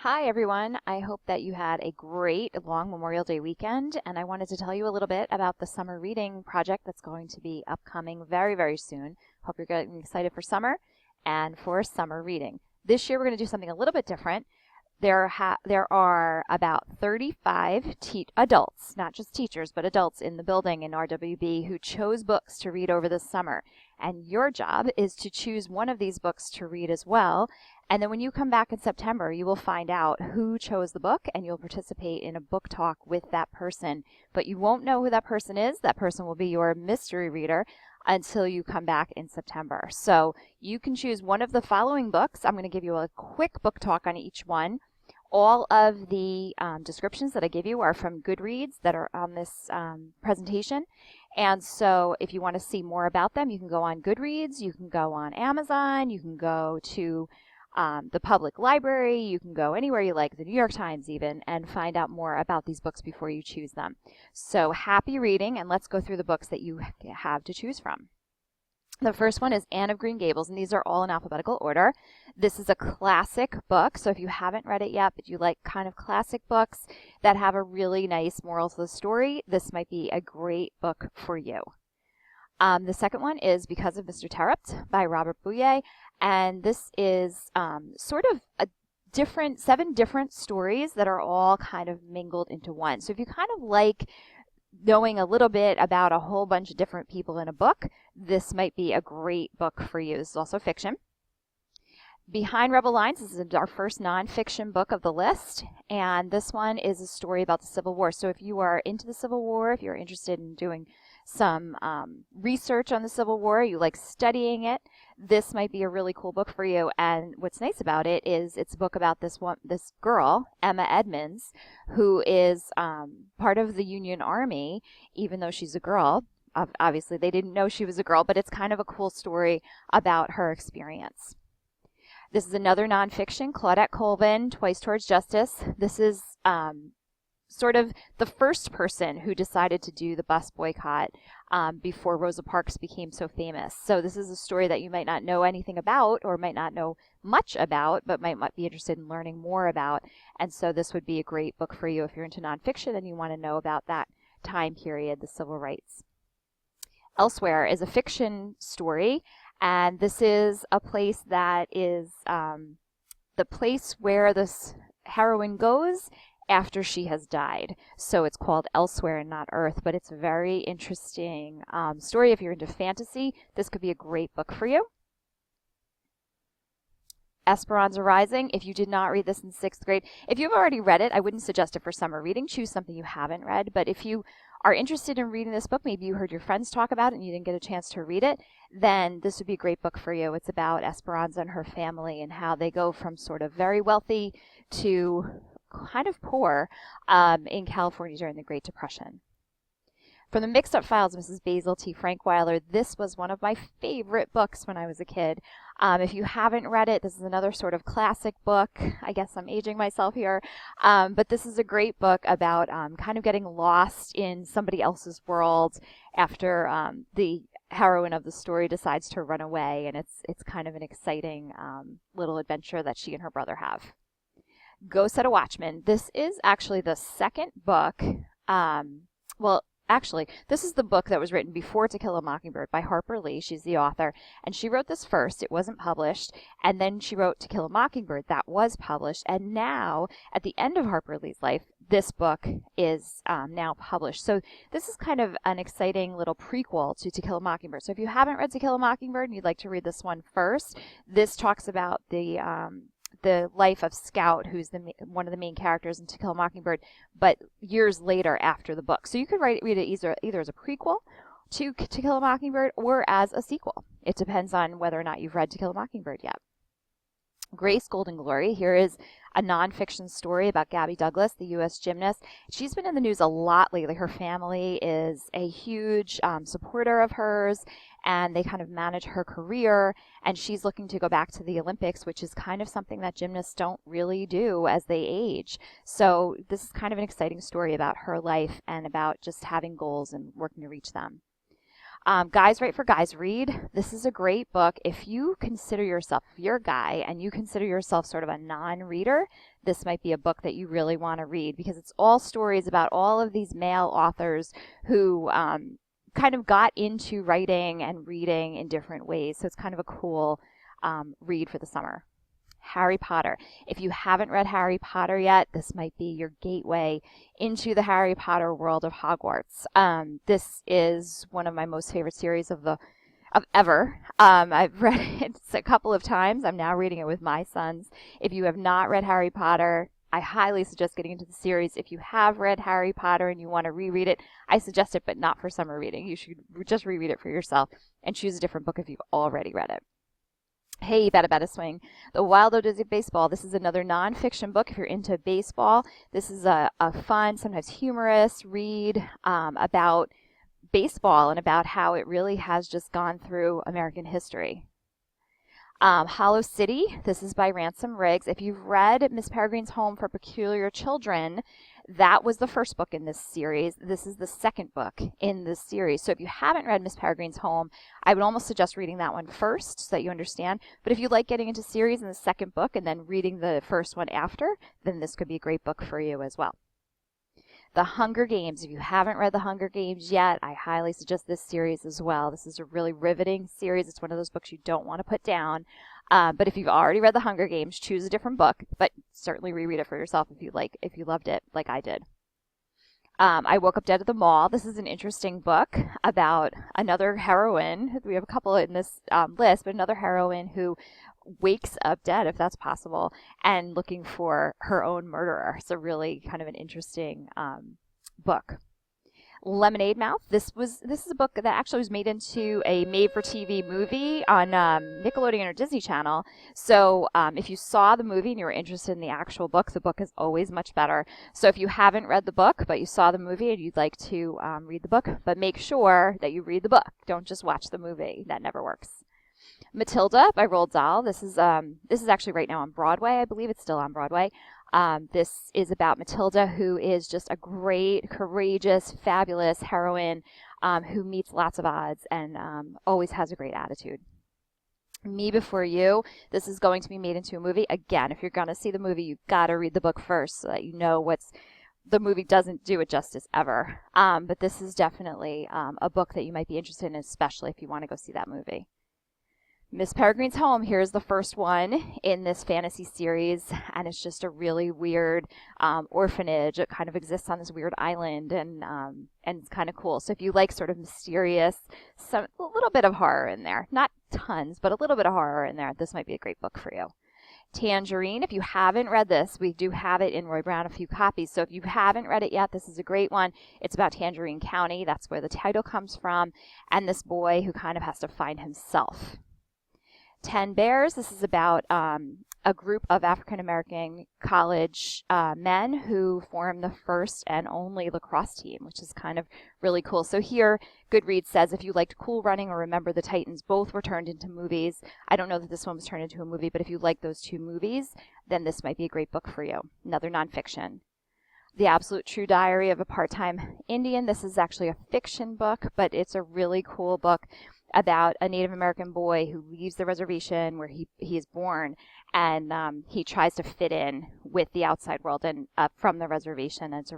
Hi everyone, I hope that you had a great long Memorial Day weekend, and I wanted to tell you a little bit about the summer reading project that's going to be upcoming very soon. Hope you're getting excited for summer and for summer reading. This year we're going to do something a little bit different. There are about 35 adults, not just teachers, but adults in the building in RWB who chose books to read over this summer. And your job is to choose one of these books to read as well. And then when you come back in September, you will find out who chose the book and you'll participate in a book talk with that person. But you won't know who that person is. That person will be your mystery reader until you come back in September. So you can choose one of the following books. I'm going to give you a quick book talk on each one. All of the descriptions that I give you are from Goodreads that are on this presentation. And so if you want to see more about them, you can go on Goodreads, you can go on Amazon, you can go to the public library, you can go anywhere you like, the New York Times even, and find out more about these books before you choose them. So happy reading, and let's go through the books that you have to choose from. The first one is Anne of Green Gables, and these are all in alphabetical order. This is a classic book, so if you haven't read it yet, but you like kind of classic books that have a really nice moral to the story, this might be a great book for you. The second one is Because of Mr. Terupt by Robert Bouye, and this is sort of a seven different stories that are all kind of mingled into one. So if you kind of like knowing a little bit about a whole bunch of different people in a book, this might be a great book for you. This is also fiction. Behind Rebel Lines, this is our first nonfiction book of the list, and this one is a story about the Civil War. So if you are into the Civil War, if you're interested in doing some research on the Civil War, you like studying it, this might be a really cool book for you. And what's nice about it is it's a book about this girl, Emma Edmonds, who is part of the Union Army, even though she's a girl. Obviously, they didn't know she was a girl, but it's kind of a cool story about her experience. This is another nonfiction, Claudette Colvin, Twice Towards Justice. This is sort of the first person who decided to do the bus boycott before Rosa Parks became so famous. So this is a story that you might not know anything about or might not know much about, but might be interested in learning more about. And so this would be a great book for you if you're into nonfiction and you want to know about that time period, the civil rights. Elsewhere is a fiction story, and this is a place that is the place where this heroine goes after she has died. So it's called Elsewhere and not Earth, but it's a very interesting story. If you're into fantasy, this could be a great book for you. Esperanza Rising. If you did not read this in 6th grade, if you've already read it, I wouldn't suggest it for summer reading. Choose something you haven't read. But if you are interested in reading this book, maybe you heard your friends talk about it and you didn't get a chance to read it, then this would be a great book for you. It's about Esperanza and her family and how they go from sort of very wealthy to kind of poor in California during the Great Depression. From the Mixed Up Files, Mrs. Basil T. Frankweiler, this was one of my favorite books when I was a kid. If you haven't read it, this is another sort of classic book. I guess I'm aging myself here. But this is a great book about kind of getting lost in somebody else's world after the heroine of the story decides to run away. And it's kind of an exciting little adventure that she and her brother have. Go Set a Watchman. This is actually the second book. Actually, this is the book that was written before To Kill a Mockingbird by Harper Lee. She's the author. And she wrote this first. It wasn't published. And then she wrote To Kill a Mockingbird. That was published. And now, at the end of Harper Lee's life, this book is now published. So this is kind of an exciting little prequel to Kill a Mockingbird. So if you haven't read To Kill a Mockingbird and you'd like to read this one first, this talks about the life of Scout, who's one of the main characters in To Kill a Mockingbird, but years later after the book. So you could read it either as a prequel to Kill a Mockingbird or as a sequel. It depends on whether or not you've read To Kill a Mockingbird yet. Grace Golden Glory. Here is a nonfiction story about Gabby Douglas, the U.S. gymnast. She's been in the news a lot lately. Her family is a huge supporter of hers, and they kind of manage her career, and she's looking to go back to the Olympics, which is kind of something that gymnasts don't really do as they age. So this is kind of an exciting story about her life and about just having goals and working to reach them. Guys Write for Guys Read. This is a great book. If you consider yourself, if you're a guy and you consider yourself sort of a non-reader, this might be a book that you really want to read because it's all stories about all of these male authors who kind of got into writing and reading in different ways. So it's kind of a cool read for the summer. Harry Potter. If you haven't read Harry Potter yet, this might be your gateway into the Harry Potter world of Hogwarts. This is one of my most favorite series of ever. I've read it a couple of times. I'm now reading it with my sons. If you have not read Harry Potter, I highly suggest getting into the series. If you have read Harry Potter and you want to reread it, I suggest it, but not for summer reading. You should just reread it for yourself and choose a different book if you've already read it. Hey, Bada Swing. The Wild Odies of Baseball. This is another nonfiction book if you're into baseball. This is a fun, sometimes humorous read about baseball and about how it really has just gone through American history. Hollow City. This is by Ransom Riggs. If you've read Miss Peregrine's Home for Peculiar Children, that was the first book in this series. This is the second book in this series. So if you haven't read Miss Peregrine's Home, I would almost suggest reading that one first so that you understand. But if you like getting into series in the second book and then reading the first one after, then this could be a great book for you as well. The Hunger Games. If you haven't read The Hunger Games yet, I highly suggest this series as well. This is a really riveting series. It's one of those books you don't want to put down. But if you've already read The Hunger Games, choose a different book, but certainly reread it for yourself if you loved it like I did. I Woke Up Dead at the Mall. This is an interesting book about another heroine. We have a couple in this list, but another heroine who wakes up dead, if that's possible, and looking for her own murderer. It's a really kind of an interesting book. Lemonade Mouth. This is a book that actually was made into a made-for-TV movie on Nickelodeon or Disney Channel. So if you saw the movie and you were interested in the actual book, the book is always much better. So if you haven't read the book, but you saw the movie and you'd like to read the book, but make sure that you read the book. Don't just watch the movie. That never works. Matilda by Roald Dahl. This is actually right now on Broadway. I believe it's still on Broadway. This is about Matilda, who is just a great, courageous, fabulous heroine who meets lots of odds and always has a great attitude. Me Before You. This is going to be made into a movie. Again, if you're going to see the movie, you've got to read the book first so that you know the movie doesn't do it justice ever. But this is definitely a book that you might be interested in, especially if you want to go see that movie. Miss Peregrine's Home, here's the first one in this fantasy series, and it's just a really weird orphanage. It kind of exists on this weird island, and it's kind of cool. So if you like sort of mysterious, a little bit of horror in there, not tons, but a little bit of horror in there, this might be a great book for you. Tangerine, if you haven't read this, we do have it in Roy Brown, a few copies. So if you haven't read it yet, this is a great one. It's about Tangerine County. That's where the title comes from, and this boy who kind of has to find himself. 10 Bears. This is about a group of African-American college men who form the first and only lacrosse team, which is kind of really cool. So here, Goodreads says, if you liked Cool Running or Remember the Titans, both were turned into movies. I don't know that this one was turned into a movie, but if you like those two movies, then this might be a great book for you. Another nonfiction. The Absolute True Diary of a Part-Time Indian. This is actually a fiction book, but it's a really cool book about a Native American boy who leaves the reservation where he is born, and he tries to fit in with the outside world and from the reservation. And it's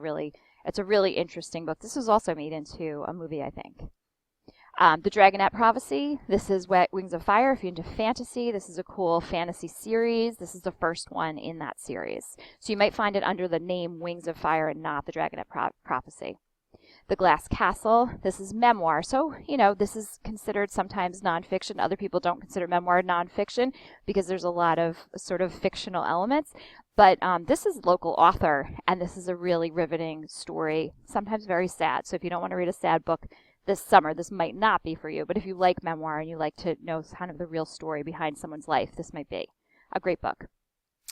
a really interesting book. This was also made into a movie, I think. The Dragonette Prophecy. This is Wings of Fire. If you're into fantasy, this is a cool fantasy series. This is the first one in that series. So you might find it under the name Wings of Fire and not the Dragonette Prophecy. The Glass Castle. This is memoir. So, this is considered sometimes nonfiction. Other people don't consider memoir nonfiction because there's a lot of sort of fictional elements. But this is local author, and this is a really riveting story, sometimes very sad. So if you don't want to read a sad book this summer, this might not be for you. But if you like memoir and you like to know kind of the real story behind someone's life, this might be a great book.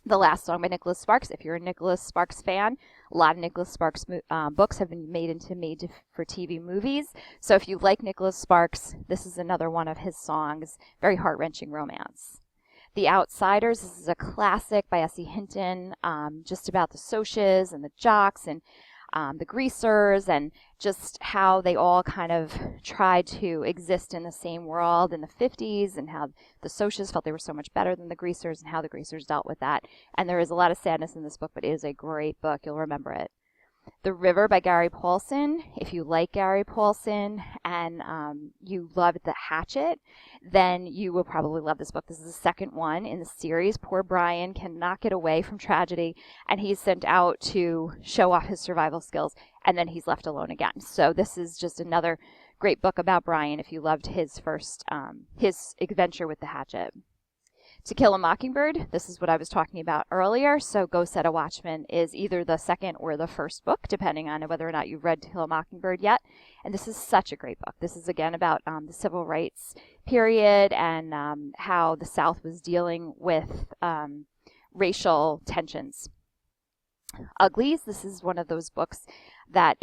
The Last Song by Nicholas Sparks. If you're a Nicholas Sparks fan, a lot of Nicholas Sparks books have been made for TV movies. So if you like Nicholas Sparks, this is another one of his songs. Very heart-wrenching romance. The Outsiders. This is a classic by S.E. Hinton, just about the Socs and the jocks. And the greasers, and just how they all kind of tried to exist in the same world in the 50s, and how the socialists felt they were so much better than the greasers, and how the greasers dealt with that. And there is a lot of sadness in this book, but it is a great book. You'll remember it. The River by Gary Paulson. If you like Gary Paulson and you loved The Hatchet, then you will probably love this book. This is the second one in the series. Poor Brian cannot get away from tragedy, and he's sent out to show off his survival skills, and then he's left alone again. So this is just another great book about Brian if you loved his first, his adventure with the hatchet. To Kill a Mockingbird, this is what I was talking about earlier. So Go Set a Watchman is either the second or the first book, depending on whether or not you've read To Kill a Mockingbird yet. And this is such a great book. This is, again, about the civil rights period and how the South was dealing with racial tensions. Uglies, this is one of those books that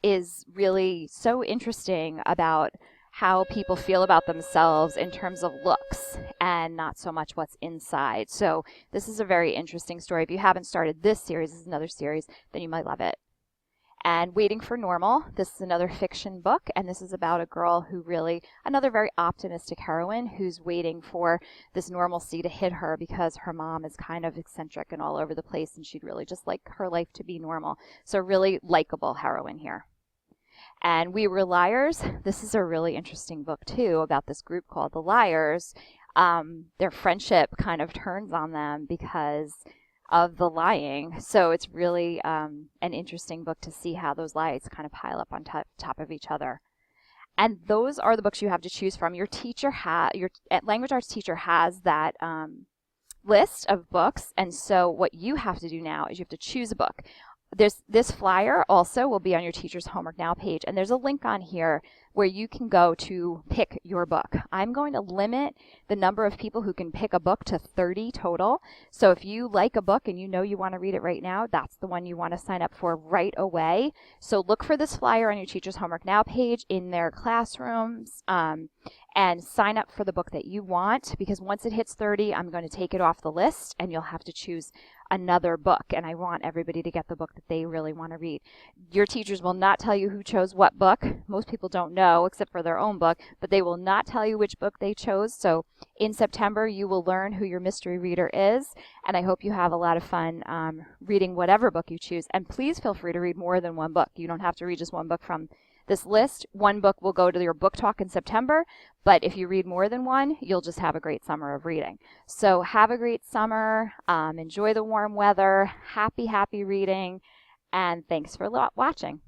is really so interesting about how people feel about themselves in terms of looks and not so much what's inside. So this is a very interesting story. If you haven't started this series, this is another series, then you might love it. And Waiting for Normal, this is another fiction book, and this is about a girl who really, another very optimistic heroine who's waiting for this normalcy to hit her because her mom is kind of eccentric and all over the place, and she'd really just like her life to be normal. So really likable heroine here. And We Were Liars. This is a really interesting book, too, about this group called the Liars. Their friendship kind of turns on them because of the lying. So it's really an interesting book to see how those lies kind of pile up on top of each other. And those are the books you have to choose from. Your teacher your language arts teacher has that list of books. And so what you have to do now is you have to choose a book. This flyer also will be on your teacher's homework now page, and there's a link on here where you can go to pick your book. I'm going to limit the number of people who can pick a book to 30 total. So if you like a book and you know you want to read it right now, that's the one you want to sign up for right away. So look for this flyer on your teacher's homework now page in their classrooms, and sign up for the book that you want, because once it hits 30, I'm going to take it off the list and you'll have to choose another book, and I want everybody to get the book that they really want to read. Your teachers will not tell you who chose what book. Most people don't know except for their own book, but they will not tell you which book they chose. So in September, you will learn who your mystery reader is, and I hope you have a lot of fun reading whatever book you choose. And please feel free to read more than one book. You don't have to read just one book from this list. One book will go to your book talk in September, but if you read more than one, you'll just have a great summer of reading. So have a great summer. Enjoy the warm weather. Happy reading. And thanks for watching.